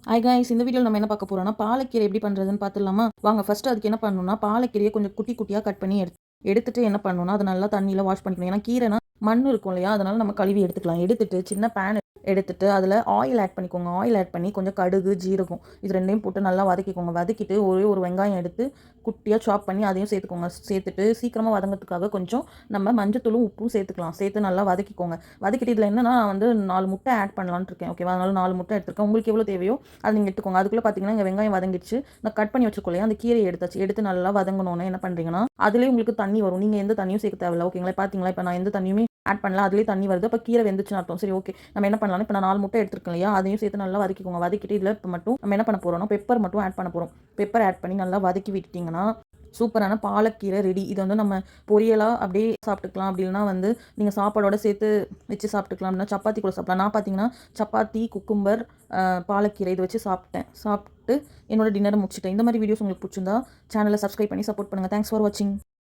Hi guys, இந்த வீடியோவில் நம்ம என்ன பார்க்க போறோம்னா பாலக்கீரை எப்படி பண்ணுறதுன்னு பார்த்துடலாமா? வாங்க. ஃபர்ஸ்ட் அதுக்கு என்ன பண்ணணும்னா பாலக்கீரையை கொஞ்சம் குட்டி குட்டியாக கட் பண்ணி எடுத்துட்டு என்ன பண்ணணும்னா அதை நல்லா தண்ணியில் வாஷ் பண்ணிக்கணும். ஏன்னா கீரைனா மண் இருக்கும் இல்லையா, அதனால நம்ம கழுவி எடுத்துக்கலாம். எடுத்துட்டு சின்ன பேன் எடுத்துட்டு அதில் ஆயில் ஆட் பண்ணிக்கோங்க. ஆயில் ஆட் பண்ணி கொஞ்சம் கடுகு, ஜீரகம் இது ரெண்டையும் போட்டு நல்லா வதக்கிக்கோங்க. வதக்கிட்டு ஒரே ஒரு வெங்காயம் எடுத்து குட்டியாக சாப் பண்ணி அதையும் சேர்த்துக்கோங்க. சேர்த்துட்டு சீக்கிரமாக வதங்கிறதுக்காக கொஞ்சம் நம்ம மஞ்சத்தூளும் உப்பும் சேர்த்துக்கலாம். சேர்த்து நல்லா வதக்கிக்கோங்க. வதக்கிட்டு இதில் என்னன்னா நான் வந்து 4 முட்டை ஆட் பண்ணலான்னு இருக்கேன். ஓகேவா? அதனால 4 முட்டை எடுத்துருக்கேன். உங்களுக்கு எவ்வளோ தேவையோ அதை நீங்கள் எடுத்துக்கோங்க. அதுக்குள்ளே பார்த்தீங்கன்னா இங்கே வெங்காயம் வதங்கிடுச்சு. நான் கட் பண்ணி வச்சுக்கோலையா அந்த கீரையை எடுத்தாச்சு. எடுத்து நல்லா வதங்கணும்னு என்ன பண்ணுறீங்கன்னா அதுலேயே உங்களுக்கு தண்ணி வரும். நீங்கள் எந்த தண்ணியும் சேர்க்க தேவையில்ல. ஓகேங்களா? பார்த்தீங்களா? இப்போ நான் எந்த தண்ணியுமே ஆட் பண்ணல, அதுலேயே தண்ணி வருது. அப்போ கீரை வெந்துச்சுன்னு அர்த்தம். சரி, ஓகே. நம்ம என்ன பண்ணலாம், இப்போ நான் 4 முட்டை எடுத்துருக்கேன் இல்லையா, அதையும் சேர்த்து நல்லா வதக்கிக்கோங்க. வதக்கிட்டு இதில் இப்போ மட்டும் நம்ம என்ன பண்ண போகிறோம்னா பெப்பர் மட்டும் ஆட் பண்ண போகிறோம். பெப்பர் ஆட் பண்ணி நல்லா வதக்கி விட்டுட்டிங்கன்னா சூப்பரான பாலக்கீரை ரெடி. இது வந்து நம்ம பொரியலாக அப்படியே சாப்பிட்டுக்கலாம். அப்படி இல்லைனா வந்து நீங்கள் சாப்பாடோட சேர்த்து வச்சு சாப்பிட்டுக்கலாம். அப்படின்னா சப்பாத்தி கூட சாப்பிடலாம். நான் பார்த்தீங்கன்னா சப்பாத்தி, குக்கும்பர், பாலக்கீரை இது வச்சு சாப்பிட்டு என்னோட டின்னரை முடிச்சிட்டேன். இந்த மாதிரி வீடியோஸ் உங்களுக்கு பிடிச்சிருந்தா சேனலை சப்ஸ்கிரைப் பண்ணி சப்போர்ட் பண்ணுங்கள். தேங்க்ஸ் ஃபார் வாட்சிங்.